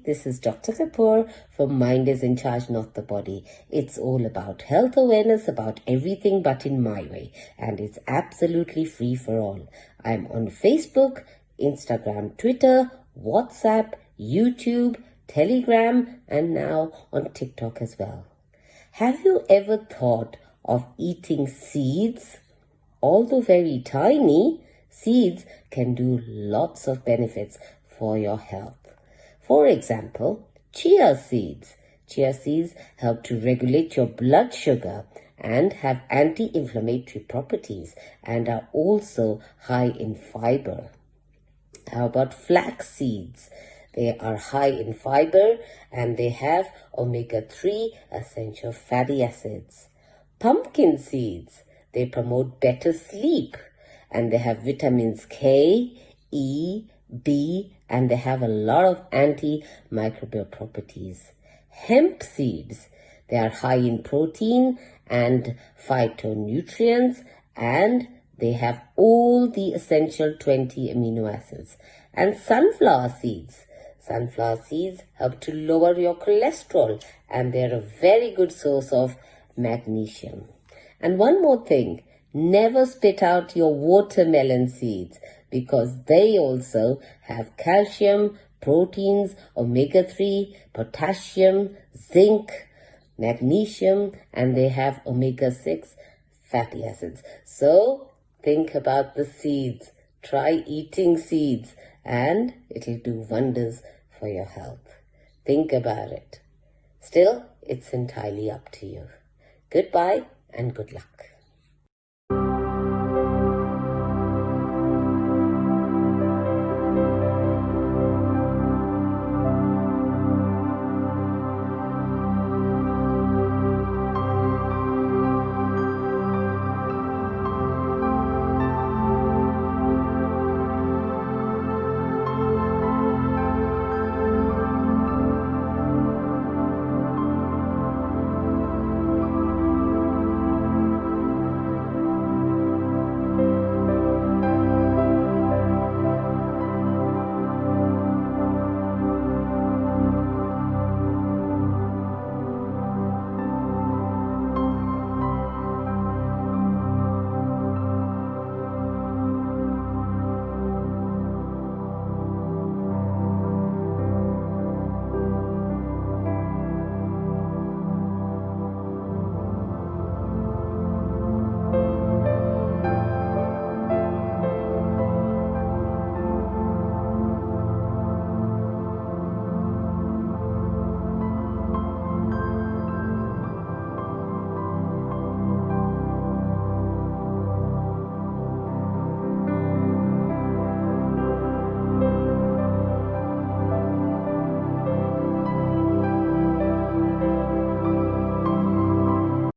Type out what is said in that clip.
this is Dr. Kapoor from Mind is in Charge, Not the Body. It's all about health awareness, about everything but in my way. And it's absolutely free for all. I'm on Facebook, Instagram, Twitter, WhatsApp, YouTube, Telegram, and now on TikTok as well. Have you ever thought of eating seeds? Although very tiny, seeds can do lots of benefits for your health. For example, chia seeds. Chia seeds help to regulate your blood sugar and have anti-inflammatory properties and are also high in fiber. How about flax seeds? They are high in fiber and they have omega-3 essential fatty acids. Pumpkin seeds. They promote better sleep and they have vitamins K, E, B, and they have a lot of antimicrobial properties. Hemp seeds. They are high in protein and phytonutrients and they have all the essential 20 amino acids. And sunflower seeds. Sunflower seeds help to lower your cholesterol and they're a very good source of magnesium. And one more thing, never spit out your watermelon seeds because they also have calcium, proteins, omega-3, potassium, zinc, magnesium, and they have omega-6 fatty acids. So think about the seeds. Try eating seeds and it'll do wonders for your health. Think about it. Still, it's entirely up to you. Goodbye and good luck.